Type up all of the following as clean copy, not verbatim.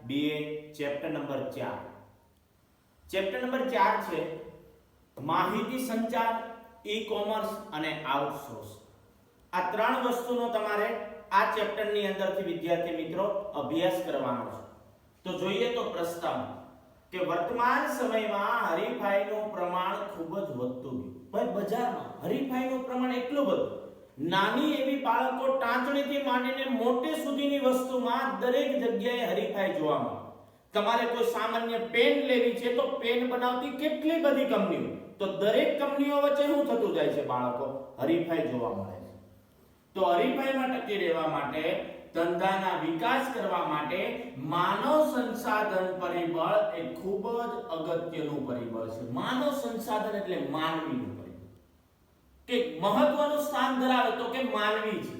BA chapter number 4 chapter number 4 છે માહિતી સંચાર, ઈ-કોમર્સ અને આઉટસોર્સ। આ ત્રણ વસ્તુનો તમારે આ ચેપ્ટરની અંદરથી વિદ્યાર્થી મિત્રો અભ્યાસ કરવાનો છે। તો જોઈએ તો પ્રસ્તાવ કે વર્તમાન સમયમાં હરીફાઈનું પ્રમાણ ખૂબ જ વધતું ગયું। ભાઈ બજારમાં હરીફાઈનું પ્રમાણ એટલું બધું, નાની એવી બાળકો ટાંચણીથી માંડીને મોટે સુધીની વસ્તુમાં દરેક જગ્યાએ હરીફાઈ જોવા મળે। તમારે કોઈ સામાન્ય પેન લેવી છે તો પેન બનાવતી કેટલી બધી કંપનીઓ, તો દરેક કંપનીઓ વચ્ચે શું થતું જાય છે બાળકો? હરીફાઈ જોવા મળે છે। તો હરીફાઈમાં ટકી રહેવા માટે, ધંધાના વિકાસ કરવા માટે માનવ સંસાધન પરિબળ એ ખૂબ જ અગત્યનું પરિબળ છે। માનવ સંસાધન એટલે માનવીનું પરિબળ, કે મહત્વનું સ્થાન ધરાવે તો કે માનવી છે।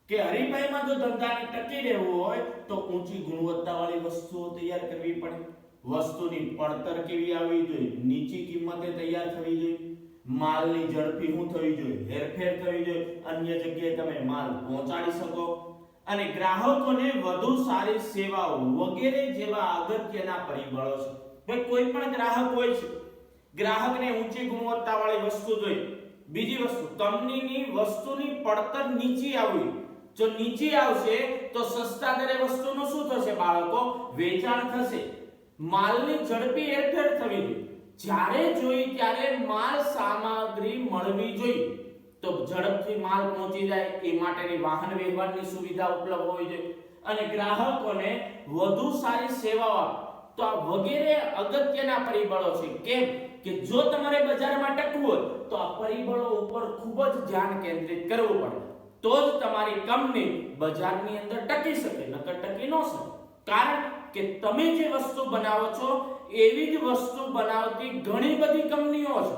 કે હરીફાઈમાં જો ધંધાને ટકી રહેવું હોય તો ઊંચી ગુણવત્તાવાળી વસ્તુઓ તૈયાર કરવી પડે, વસ્તુની પડતર કેવી આવવી જોઈએ, નીચી કિંમતે તૈયાર થવી જોઈએ, માલની ઝડપી શું થવી જોઈએ, હેરફેર થવી જોઈએ, અન્ય જગ્યાએ તમે માલ પહોંચાડી શકો, અને ગ્રાહકોને વધુ સારી સેવાઓ વગેરે જેવા અગત્યના પરિબળો છે। ભાઈ કોઈ પણ ગ્રાહક હોય છે, ગ્રાહકને ઊંચી ગુણવત્તાવાળી વસ્તુ જોઈએ। બીજી વસ્તુ, કંપનીની વસ્તુની પડતર નીચી આવવી, જો નીચી આવશે તો સસ્તા દરે વસ્તુનું શું થશે બાળકો? વેચાણ થશે। માલની ઝડપી હેરફેર થવી જોઈએ, જ્યારે જોઈ ત્યારે માલ સામગ્રી મળવી જોઈએ, તો ઝડપથી માલ પહોંચી જાય એ માટેની વાહન વ્યવહારની સુવિધા ઉપલબ્ધ હોવી જોઈએ, અને ગ્રાહકોને વધુ સારી સેવાઓ આપે। તો આ વગેરે અગત્યના પરિબળો છે। કેમ કે જો તમારે બજારમાં ટકવું હોય તો આ પરિબળો ઉપર ખૂબ જ ધ્યાન કેન્દ્રિત કરવું પડે, તો જ તમારી કંપની બજારની અંદર ટકી શકે, નકર ટકી ન શકે। કારણ કે તમે જે વસ્તુ બનાવો છો એવી જ વસ્તુ બનાવતી ઘણી બધી કંપનીઓ છે।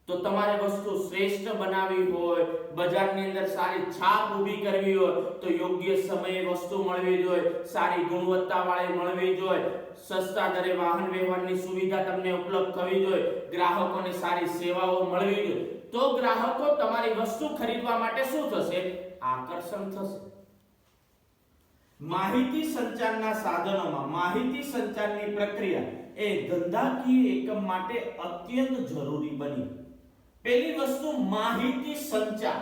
તો તમારે વસ્તુ શ્રેષ્ઠ બનાવવી હોય, બજારની અંદર સારી છાપ ઊભી કરવી હોય તો યોગ્ય સમયે વસ્તુ મળવી જોઈએ, સારી ગુણવત્તાવાળી મળવી જોઈએ, સસ્તા દરે વાહન વ્યવહારની સુવિધા તમને ઉપલબ્ધ થવી જોઈએ, ગ્રાહકોને સારી સેવાઓ મળવી જોઈએ, તો ગ્રાહકો તમારી વસ્તુ ખરીદવા માટે શું થશે? આકર્ષણ થશે। માહિતી સંચારના સાધનોમાં માહિતી સંચારની પ્રક્રિયા એ ધંધાકીય એકમ માટે અત્યંત જરૂરી બની। પહેલી વસ્તુ માહિતી સંચાર,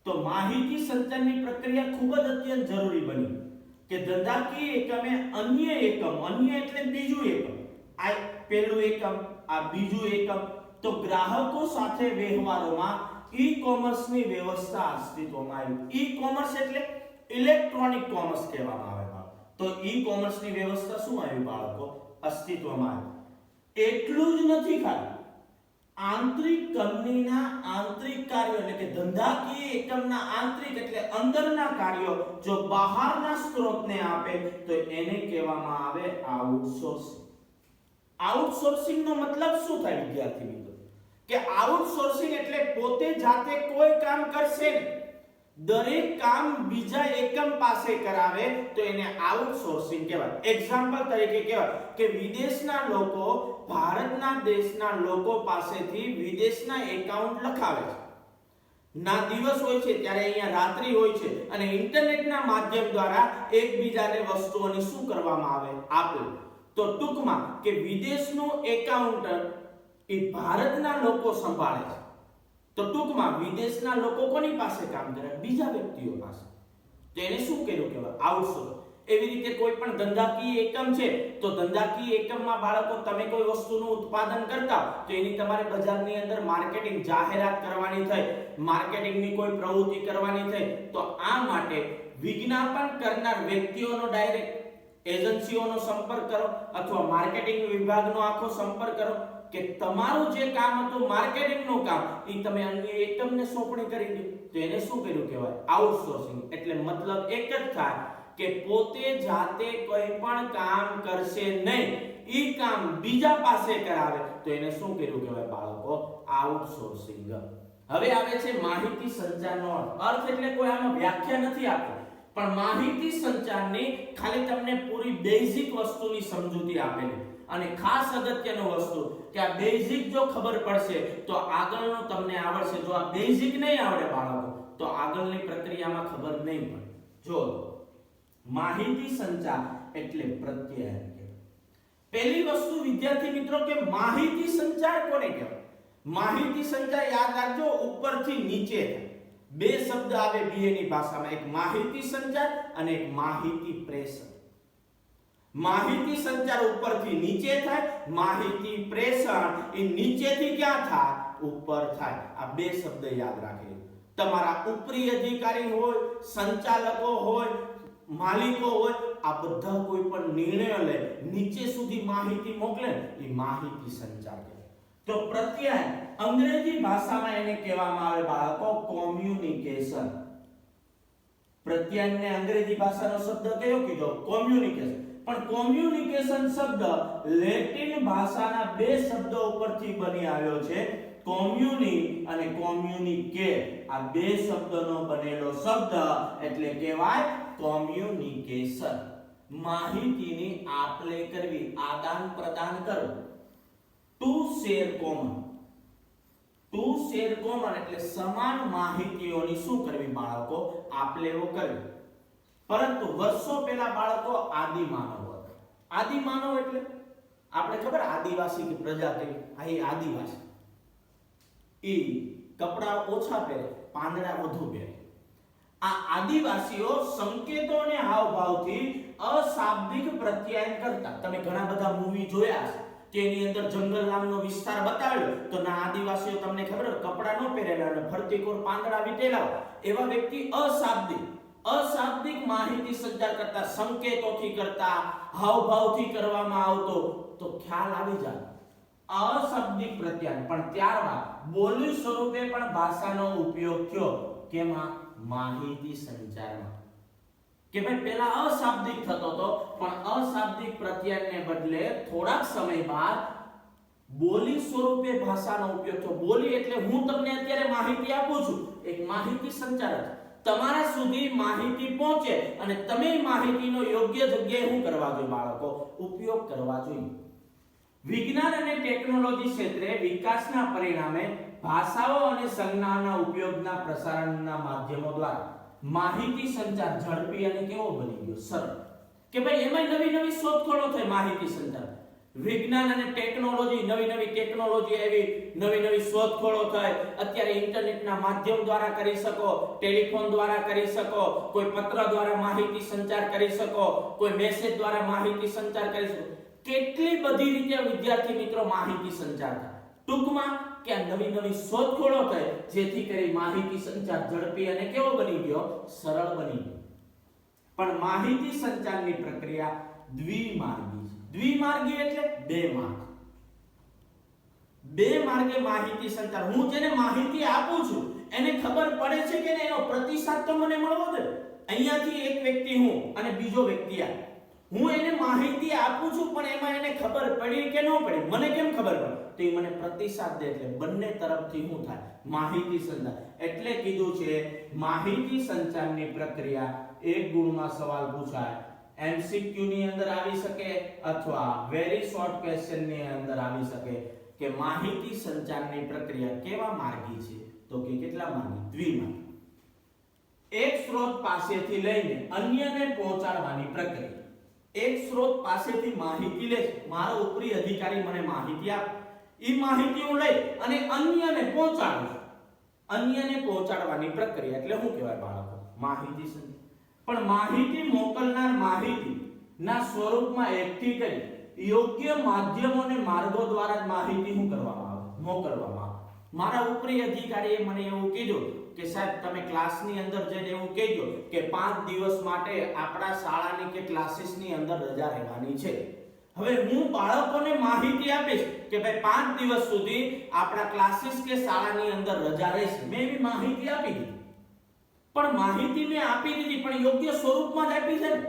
તો માહિતી સંચારની પ્રક્રિયા ખૂબ જ અત્યંત જરૂરી બની કે ધંધાકીય એકમે અન્ય એટલે બીજું એકમ, આ પહેલું એકમ, આ બીજું એકમ, તો ગ્રાહકો સાથે વ્યવહારોમાં ઈ-કોમર્સની વ્યવસ્થા અસ્તિત્વમાં આવી। ઈ-કોમર્સ એટલે ઇલેક્ટ્રોનિક કોમર્સ કહેવામાં આવે બાળકો। તો ઈ-કોમર્સની વ્યવસ્થા શું આવી બાળકો? અસ્તિત્વમાં આવી। એટલું જ નથી ખાલી, આંતરિક કંપનીના આંતરિક કાર્યો એટલે કે ધંધાકીય એકમના આંતરિક એટલે અંદરના કાર્યો જો બહારના સ્ત્રોતને આપે તો એને કહેવામાં આવે આઉટસોર્સિંગ। આઉટસોર્સિંગનો મતલબ શું થાય વિદ્યાર્થી મિત્રો? કે આઉટસોર્સિંગ એટલે પોતે જાતે કોઈ કામ કરશે ને, દરેક કામ બીજા એકમ પાસે કરાવે તો એને આઉટસોર્સિંગ કહેવાય। એક્ઝામ્પલ તરીકે કહેવાય કે વિદેશના લોકો ભારતના દેશના લોકો પાસેથી વિદેશના એકાઉન્ટ લખાવે છે, ના દિવસ હોય છે ત્યારે અહીંયા રાત્રિ હોય છે, અને ઇન્ટરનેટના માધ્યમ દ્વારા એકબીજાને વસ્તુઓની શું કરવામાં આવે? આપે। તો ટૂંકમાં કે વિદેશનું એકાઉન્ટ એ ભારતના લોકો સંભાળે છે, તો ટૂંકમાં વિદેશના લોકો કોની પાસે કામ કરે? બીજા વ્યક્તિઓ પાસે। તો એને શું કર્યું કહેવાય? આઉટસોર્સ। એવી રીતે કોઈ પણ ધંધાકીય એકમ છે તો ધંધાકીય એકમમાં બાળકો તમે કોઈ વસ્તુનું ઉત્પાદન કરતા તો એની તમારે બજારની અંદર માર્કેટિંગ, જાહેરાત કરવાની થાય, માર્કેટિંગની કોઈ પ્રવૃત્તિ કરવાની થાય, તો આ માટે વિજ્ઞાપન કરનાર વ્યક્તિઓનો ડાયરેક્ટ એજન્સીઓનો સંપર્ક કરો અથવા માર્કેટિંગ વિભાગનો આખો સંપર્ક કરો કે તમારું જે કામ હતું માર્કેટિંગનું કામ એ તમે અન્ય એકમને સોંપણી કરી દો, તો એને શું કર્યું કહેવાય? આઉટસોર્સિંગ। એટલે મતલબ એક જ થાય કે પોતે જાતે કોઈ પણ કામ કરશે નહીં, ઈ કામ બીજા પાસે કરાવે તો એને શું કર્યું કહેવાય બાળકો? આઉટસોર્સિંગ। હવે આવે છે માહિતી સંચારનો અર્થ એટલે કોઈ આમાં વ્યાખ્યા નથી આપી, પણ માહિતી સંચારની ખાલી તમને પૂરી બેઝિક વસ્તુની સમજૂતી આપેલી, અને ખાસ અગત્યનો વસ્તુ કે આ બેઝિક જો ખબર પડશે તો આગળનું તમને આવડશે। જો આ બેઝિક નહીં આવડે બાળકો તો આગળની પ્રક્રિયામાં ખબર નહીં પડે। જો માહિતી સંચાર એટલે પ્રત્યાયન કહેવાય. પહેલી વસ્તુ વિદ્યાર્થી મિત્રો કે માહિતી સંચાર કોને કહેવાય? માહિતી સંચાર યાદ રાખજો, ઉપરથી નીચે થાય. બે શબ્દ આવે બીએની ભાષામાં, એક માહિતી સંચાર અને એક માહિતી પ્રેષણ. માહિતી સંચાર ઉપરથી નીચે થાય, માહિતી પ્રેષણ એ નીચેથી ક્યાં થાય? ઉપર થાય. આ બે શબ્દ યાદ રાખજો. તમારા ઉપરી અધિકારી હોય, સંચાલકો હોય, માલિકો હોય, આ બધા કોઈ પણ નિર્ણય લે નીચે સુધી માહિતી મોકલે એ માહિતી સંચાર કહેવાય. તો પ્રત્યાયન અંગ્રેજી ભાષામાં એને કહેવામાં આવે બાળકો કોમ્યુનિકેશન. પ્રત્યાયનને અંગ્રેજી ભાષાનો શબ્દ કયો કીધો? કોમ્યુનિકેશન. પણ કોમ્યુનિકેશન શબ્દ લેટિન ભાષાના બે શબ્દો ઉપરથી બની આવ્યો છે. કોમ્યુની અને કોમ્યુનિકેટ, આ બે શબ્દોનો બનેલો શબ્દ એટલે કહેવાય કોમ્યુનિકેશન. માહિતીની આપ-લે કરવી, આદાન પ્રદાન કરવું. Two share common. Two share common એટલે સમાન માહિતીઓની શું કરવી બાળકો? આપ-લેવો કરવી. પરંતુ વર્ષો પહેલા બાળકો આદિમાનવ હતા. આદિમાનવ એટલે આપણે ખબર આદિવાસી કે પ્રજાતિ, આ એ આદિવાસી. એ કપડા ઓછા પહેરે, પાંદડા વધુ પહેરે. આ આદિવાસીઓ સંકેતો અને હાવભાવથી અશાબ્દિક પ્રત્યાયન કરતા. તમે ઘણા બધા મૂવી જોયા છે, તેની અંદર જંગલ નામનો વિસ્તાર બતાવ્યો તો ના આદિવાસીઓ તમને ખબર કપડા ન પહેરેલા અને ફરતી કોર પાંદડા વીટેલા, એવા વ્યક્તિ અશાબ્દિક માહિતી સંચાર કરતા, સંકેતોથી કરતા, હાવભાવથી કરવામાં આવતો તો ખ્યાલ આવી જાય. અશાબ્દિક પ્રત્યાયન. પણ ત્યારબાદ બોલી સ્વરૂપે પણ ભાષાનો ઉપયોગ થયો. કેમાં? માહિતી સંચારમાં. કે ભાઈ પહેલા અશાબ્દિક થતો હતો, પણ અશાબ્દિક પ્રત્યાયનને બદલે થોડાક સમય બાદ બોલી સ્વરૂપે ભાષાનો ઉપયોગ થયો. બોલી એટલે હું તમને અત્યારે માહિતી આપું છું, એક માહિતી સંચાર છે. તમારા સુધી માહિતી પહોંચે અને તમે માહિતીનો યોગ્ય જગ્યાએ શું કરવા જોઈએ બાળકો? ઉપયોગ કરવા જોઈએ. વિજ્ઞાન અને ટેકનોલોજી ક્ષેત્રે વિકાસના પરિણામે ભાષાઓ અને સંજ્ઞાના ઉપયોગના પ્રસારણના માધ્યમો દ્વારા માહિતી સંચાર ઝડપી અને કેવો બની ગયો? સરળ. કે ભાઈ એમાં નવી શોધખોળો થઈ. માહિતી સંચાર, વિજ્ઞાન અને ટેકનોલોજી, નવી ટેકનોલોજી આવી, નવી શોધખોળો થઈ. અત્યારે ઇન્ટરનેટના માધ્યમ દ્વારા કરી શકો, ટેલિફોન દ્વારા કરી શકો, કોઈ પત્ર દ્વારા માહિતી સંચાર કરી શકો, કોઈ મેસેજ દ્વારા માહિતી સંચાર કરી શકો. કેટલી બધી રીતે વિદ્યાર્થી મિત્રો માહિતી સંચાર થાય. ટૂંકમાં કે નવી શોધખોળો થઈ જેથી કરી માહિતી સંચાર ઝડપી અને કેવો બની ગયો? સરળ બની ગયો. પણ માહિતી સંચારની પ્રક્રિયા દ્વિમાર્ગી છે. દ્વિમાર્ગી એટલે બે માર્ગ. બે માર્ગે માહિતી સંચાર. હું જેને માહિતી આપું છું એને ખબર પડે છે કે એનો પ્રતિસાદ તો મને મળવો જોઈએ. અહીંયાથી એક વ્યક્તિ હું અને બીજો વ્યક્તિ આ, હું એને માહિતી આપું છું પણ એમાં એને ખબર પડી કે ન પડી, મને કેમ ખબર પડે? તો એ મને પ્રતિસાદ દે. એટલે બંને તરફથી શું થાય? માહિતી સંચાર. એટલે કીધું છે માહિતી સંચારની પ્રક્રિયા એક ગુણમાં સવાલ પૂછાય, MCQ ની અંદર આવી શકે અથવા વેરી શોર્ટ ક્વેશ્ચન ની અંદર આવી શકે કે માહિતી સંચારની પ્રક્રિયા કેવા માર્ગી છે? તો કે કેટલા માર્ગી? દ્વિમાર્ગી. એક સ્ત્રોત પાસેથી લઈને અન્યને પહોંચાડવાની પ્રક્રિયા. એક સ્ત્રોત પાસેથી માહિતી લે, મારો ઉપરી અધિકારી મને માહિતી આપે, ઈ માહિતી હું લઈ અને અન્યને પહોંચાડું. અન્યને પહોંચાડવાની પ્રક્રિયા એટલે શું કહેવાય બાળકો? માહિતી સંચાર. પણ માહિતી મોકલનાર માહિતી ના સ્વરૂપમાં એકઠી કરી યોગ્ય માધ્યમો અને માર્ગો દ્વારા જ માહિતી શું કરવામાં આવે? મોકલવામાં આવે. મારા ઉપરી અધિકારીએ મને એવું કીધું કે સાહેબ તમે ક્લાસની અંદર જઈને એવું કહેજો કે 5 દિવસ માટે આપણા શાળાની કે ક્લાસીસની અંદર રજા રહેવાની છે. હવે હું બાળકોને માહિતી આપીશ કે ભાઈ 5 દિવસ સુધી આપણા ક્લાસીસ કે શાળાની અંદર રજા રહેશે. મેં એવી માહિતી આપી દીધી. પણ માહિતી મેં આપી દીધી પણ યોગ્ય સ્વરૂપમાં જ આપી છે ને.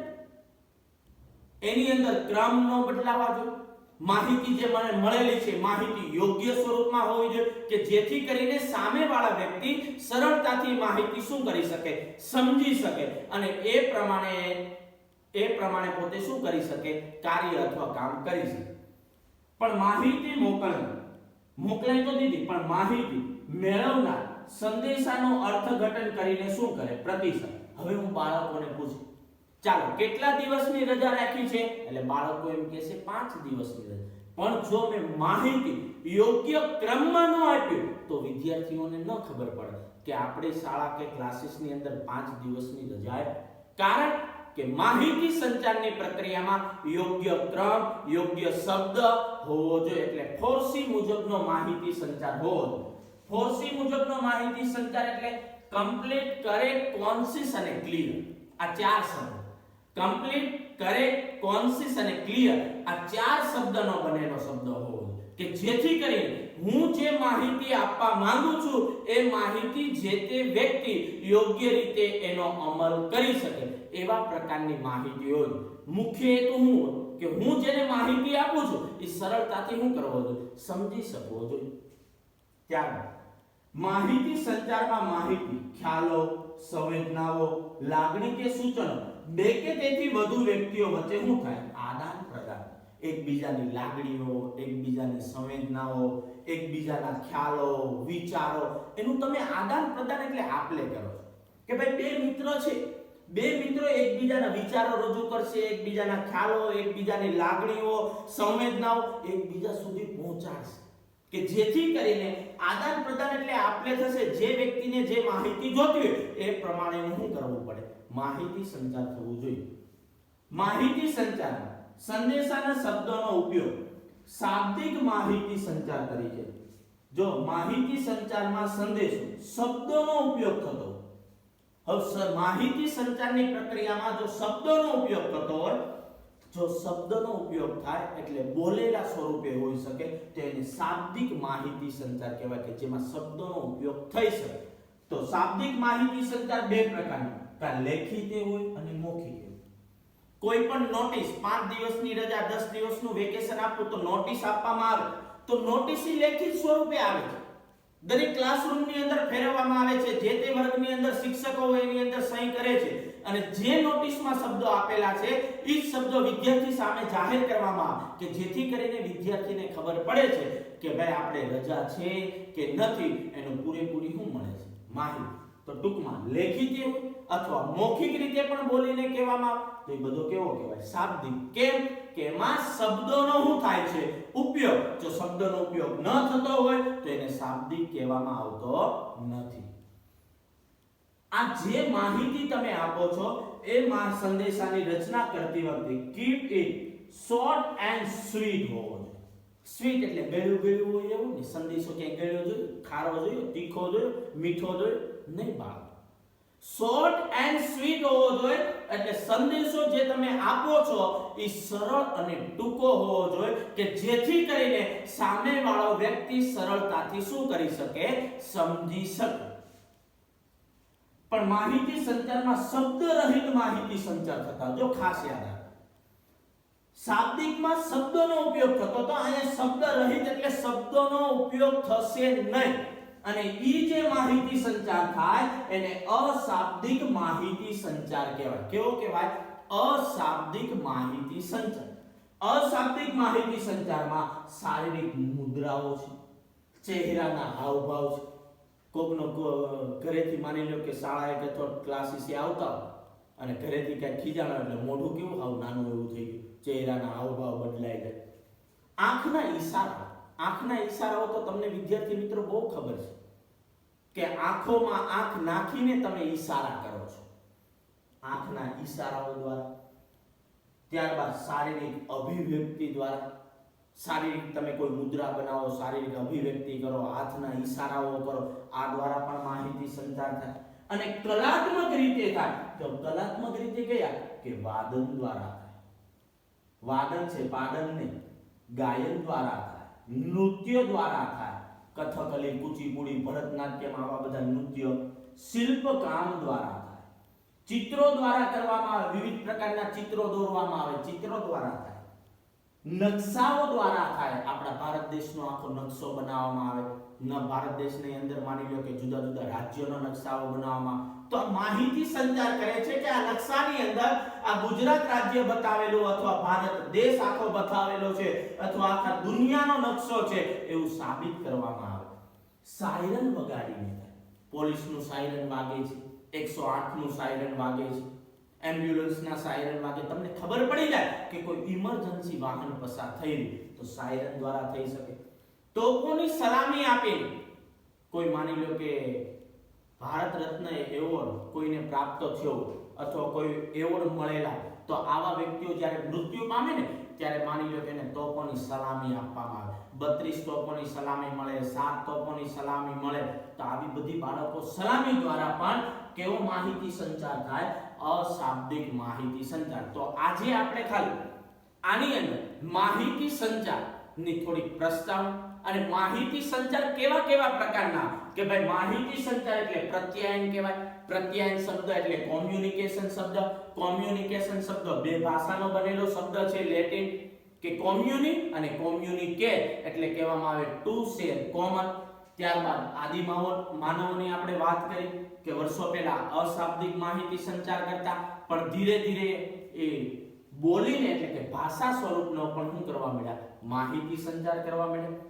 એની અંદર ક્રમ ન બદલાવા જોઈએ. માહિતી જે મને મળેલી છે માહિતી યોગ્ય સ્વરૂપમાં હોવી જોઈએ કે જેથી કરીને સામેવાળા વ્યક્તિ સરળતાથી માહિતી શું કરી શકે? સમજી શકે અને એ પ્રમાણે પોતે શું કરી શકે? કાર્ય અથવા કામ કરી શકે. પણ માહિતી મોકલાઈ તો દીધી, પણ માહિતી મેળવનાર સંદેશાનો અર્થઘટન કરીને શું કરે? પ્રતિસાદ. હવે હું બાળકોને પૂછું ચાલો કેટલા દિવસની રજા રાખી છે એટલે બાળકો એમ કહે છે 5 દિવસની રજા. પણ જો મેં માહિતી યોગ્ય ક્રમમાં ન આપી તો વિદ્યાર્થીઓને ન ખબર પડે કે આપણે શાળા કે ક્લાસીસની અંદર 5 દિવસની રજા આપી. કારણ કે માહિતી સંચારની પ્રક્રિયામાં યોગ્ય ક્રમ, યોગ્ય શબ્દ હોવો જોઈએ. એટલે 4C મુજબનો માહિતી સંચાર હોવો જોઈએ. 4C મુજબનો માહિતી સંચાર એટલે કમ્પ્લીટ, કરેક્ટ, કોન્સિસ અને ક્લિયર. આ ચાર શબ્દ કમ્પ્લીટ, કરેક્ટ, કોન્સિસ અને ક્લિયર આ ચાર શબ્દનો બનેલો શબ્દ હોવો જોઈએ કે જેથી કરીને હું જે માહિતી આપવા માંગુ છું એ માહિતી જે તે વ્યક્તિ યોગ્ય રીતે એનો અમલ કરી શકે એવા પ્રકારની માહિતી હોય. મુખ્ય હેતુ શું હોય કે હું જેને માહિતી આપું છું એ સરળતાથી શું કરવો જોઈએ, સમજી શકવો જોઈએ. ત્યારબાદ માહિતી સંચારમાં માહિતી, ખ્યાલો, સંવેદનાઓ, લાગણી કે સૂચનો બે કે તેથી વધુ વ્યક્તિઓ વચ્ચે શું થાય, આદાન પ્રદાન. એકબીજાની લાગણીઓ, એકબીજાની સંવેદનાઓ, એકબીજાના ખ્યાલો, વિચારો એનું તમે આદાન પ્રદાન એટલે આપલે કરો છો. કે ભાઈ બે મિત્રો છે, બે મિત્રો એકબીજાના વિચારો રજૂ કરશે, એકબીજાના ખ્યાલો, એકબીજાની લાગણીઓ, સંવેદનાઓ એકબીજા સુધી પહોંચાડશે કે જેથી કરીને આદાન પ્રદાન એટલે આપલે થશે. જે વ્યક્તિને જે માહિતી જોતી હોય એ પ્રમાણે શું કરવું પડે, માહિતી સંચાર થવું જોઈએ. માહિતી સંચારમાં સંદેશાના શબ્દોનો ઉપયોગ શાબ્દિક માહિતી સંચાર તરીકે. જો માહિતી સંચારમાં સંદેશો શબ્દોનો ઉપયોગ થતો હવે માહિતી સંચારની પ્રક્રિયામાં જો શબ્દોનો ઉપયોગ થતો હોય, જો શબ્દનો ઉપયોગ થાય એટલે બોલેલા સ્વરૂપે હોઈ શકે તો એને શાબ્દિક માહિતી સંચાર કહેવાય કે જેમાં શબ્દોનો ઉપયોગ થઈ શકે. તો શાબ્દિક માહિતી સંચાર બે પ્રકારનો, કા લેખિત હોય અને મૌખિક. કોઈ પણ નોટિસ 5 દિવસની રજા, 10 દિવસનું વેકેશન આપવું તો નોટિસ આપવામાં આવે તો નોટિસ લેખિત સ્વરૂપે આવે છે. દરેક ક્લાસરૂમની અંદર ફેરવવામાં આવે છે. જે તે વર્ગની અંદર શિક્ષકો એની અંદર સહી કરે છે અને જે નોટિસમાં શબ્દો આપેલા છે એ જ શબ્દો વિદ્યાર્થી સામે જાહેર કરવામાં આવે કે જેથી કરીને વિદ્યાર્થીને ખબર પડે છે કે ભાઈ આપણે રજા છે કે નથી એનું પૂરેપૂરી શું મળે છે, માહિતી. તો ટૂંકમાં લેખિત અથવા મૌખિક રીતે પણ બોલીને કહેવામાં આવે તો એ બધો કેવો કહેવાય, શાબ્દિક. કેમ કે એમાં શબ્દોનો શું થાય છે, ઉપયોગ. જો શબ્દનો ઉપયોગ ન થતો હોય તો એને શાબ્દિક કહેવામાં આવતો નથી. આ જે માહિતી તમે આપો છો એ સંદેશાની રચના કરતી વખતે keep it short and sweet હોવો જોઈએ. સ્વીટ એટલે ગળ્યું ગળ્યું હોય એવું ને. સંદેશો ક્યાં ગળ્યો જોઈએ, ખારો જોઈએ, તીખો જોઈએ, મીઠો જોઈએ નહીં બાળકો. શોર્ટ એન્ડ સ્વીટ હોવો જોઈએ એટલે સંદેશો જે તમે આપો છો એ સરળ અને ટૂંકો હોવો જોઈએ કે જેથી કરીને સામેવાળો વ્યક્તિ સરળતાથી શું કરી શકે, સમજી શકે. પણ માહિતી સંચારમાં શબ્દ રહિત માહિતી સંચાર થતા જો ખાસ યાદ રાખો. શાબ્દિકમાં શબ્દોનો ઉપયોગ થતો તો અહીંયા શબ્દ રહિત એટલે શબ્દોનો ઉપયોગ થશે નહીં અને ઈ જે માહિતી સંચાર થાય એને અશાબ્દિક માહિતી સંચાર કહેવાય. કેવો કહેવાય, અશાબ્દિક માહિતી સંચાર. અશાબ્દિક માહિતી સંચારમાં શારીરિક મુદ્રાઓ છે, ચહેરાના હાવભાવ છે. કોકનો ઘરેથી માની લો કે શાળાએ કે તો ક્લાસીસે આવતા અને ઘરેથી કઈ ખીજાણો એટલે મોઢું કેવું હાવ નાનું એવું થઈ ગયું, ચહેરાના હાવભાવ બદલાઈ જાય. આંખના ઈશારાઓ તો તમને વિદ્યાર્થી મિત્રો બહુ ખબર છે કે આંખોમાં આંખ નાખીને તમે ઈશારા કરો છો. આંખના ઈશારાઓ દ્વારા, ત્યારબાદ શારીરિક અભિવ્યક્તિ દ્વારા, શારીરિક તમે કોઈ મુદ્રા બનાવો, શારીરિક અભિવ્યક્તિ કરો, હાથના ઈશારાઓ કરો, આ દ્વારા પણ માહિતી સંચાર થાય. અને કલાત્મક રીતે થાય તો કલાત્મક રીતે કયા કે વાદન દ્વારા થાય. વાદન છે પાદન નહીં, ગાયન દ્વારા થાય, નૃત્ય દ્વારા થાય. કથકલી, કુચીપુડી, ભરતનાટ્યમ આવા બધા નૃત્ય, શિલ્પકામ દ્વારા થાય. ચિત્રો દ્વારા કરવામાં આવે, વિવિધ પ્રકારના ચિત્રો દોરવામાં આવે, ચિત્રો દ્વારા થાય. નકશાઓ દ્વારા થાય. આપણા ભારત દેશનો આખો નકશો બનાવવામાં આવે. ભારત દેશની અંદર માની લો કે જુદા જુદા રાજ્યોનો નકશાઓ બનાવવામાં તો માહિતી સંચાર કરે છે કે આ નકશાની અંદર આ ગુજરાત રાજ્ય બતાવેલું અથવા ભારત દેશ આખો બતાવેલો છે અથવા આખા દુનિયાનો નકશો છે એવું સાબિત કરવામાં આવે. સાયરન વગાડીને થાય. પોલીસનું સાયરન વાગે છે, 108 નું સાયરન વાગે છે. એમ્બ્યુલન્સના સાયરન વાગે તમને ખબર પડી જાય કે કોઈ ઇમરજન્સી વાહન પસાર થઈ રહ્યું તો સાયરન દ્વારા થઈ શકે. તોપોની સલામી આપીને કોઈ માની લો કે ભારત રત્ન એવોર્ડ કોઈને પ્રાપ્ત થયો અથવા કોઈ એવોર્ડ મળેલા તો આવા વ્યક્તિઓ જ્યારે મૃત્યુ પામે ને ત્યારે માની લો કે એને તોપોની સલામી આપવામાં આવે. 32 તોપોની સલામી મળે, 7 તોપોની સલામી મળે. તો આવી બધી બાળકો સલામી દ્વારા પણ કેવો માહિતી સંચાર થાય? અશાબ્દિક માહિતી સંચાર. તો આજે આપણે ખાલી આની અંદર માહિતી સંચારની થોડીક પ્રસ્તાવના અને માહિતી સંચાર કેવા કેવા પ્રકારના કે ભાઈ માહિતી સંચાર એટલે પ્રત્યાયન કહેવાય. પ્રત્યાયન શબ્દ એટલે કોમ્યુનિકેશન શબ્દ. કોમ્યુનિકેશન શબ્દ બે ભાષાનો બનેલો શબ્દ છે, લેટિન કે કોમ્યુની અને કોમ્યુનિકેટ એટલે કહેવામાં આવે ટુ શેર કોમન. ત્યારબાદ આદિ માનવોની આપણે વાત કરી કે વર્ષો પહેલા અશાબ્દિક માહિતી સંચાર કરતા, પણ ધીરે ધીરે એ બોલીને એટલે કે ભાષા સ્વરૂપનો પણ શું કરવા મળ્યા? માહિતી સંચાર કરવા મળ્યા.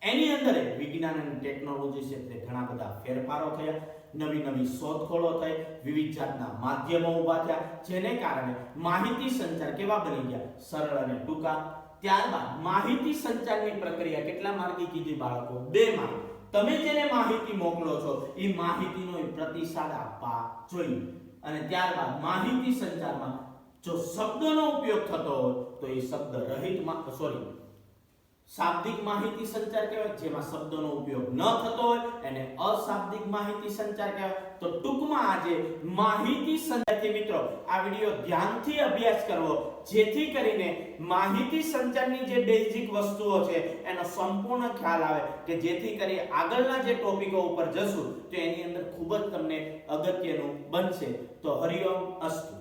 એની અંદર વિજ્ઞાન અને ટેકનોલોજી ક્ષેત્રે ઘણા બધા ફેરફારો થયા, નવી નવી શોધખોળો થઈ, વિવિધ જાતના માધ્યમો ઊભા થયા, જેને કારણે માહિતી સંચાર કેવા બની ગયા? સરળ અને ટૂંકા. ત્યારબાદ માહિતી સંચારની પ્રક્રિયા કેટલા માર્ગી કીધી બાળકો? 2 માર્ગ. તમે જેને માહિતી મોકલો છો એ માહિતીનો પ્રતિસાદ આપવા જોઈએ. અને ત્યારબાદ માહિતી સંચારમાં જો શબ્દોનો ઉપયોગ થતો હોય તો એ શબ્દ રહિત શાબ્દિક માહિતી સંચાર કહેવાય. જેમાં શબ્દોનો ઉપયોગ ન થતો હોય એને અશાબ્દિક માહિતી સંચાર કહેવાય. તો ટૂંકમાં આજે માહિતી સંચારથી મિત્રો આ વિડિયો ધ્યાનથી અભ્યાસ કરવો, જેથી કરીને માહિતી સંચારની જે બેઝિક વસ્તુઓ છે એનો સંપૂર્ણ ખ્યાલ આવે, કે જેથી કરી આગળના જે ટોપિકો ઉપર જશું તો એની અંદર ખૂબ જ તમને અગત્યનું બનશે. તો હરિઓમ અસ્તુ.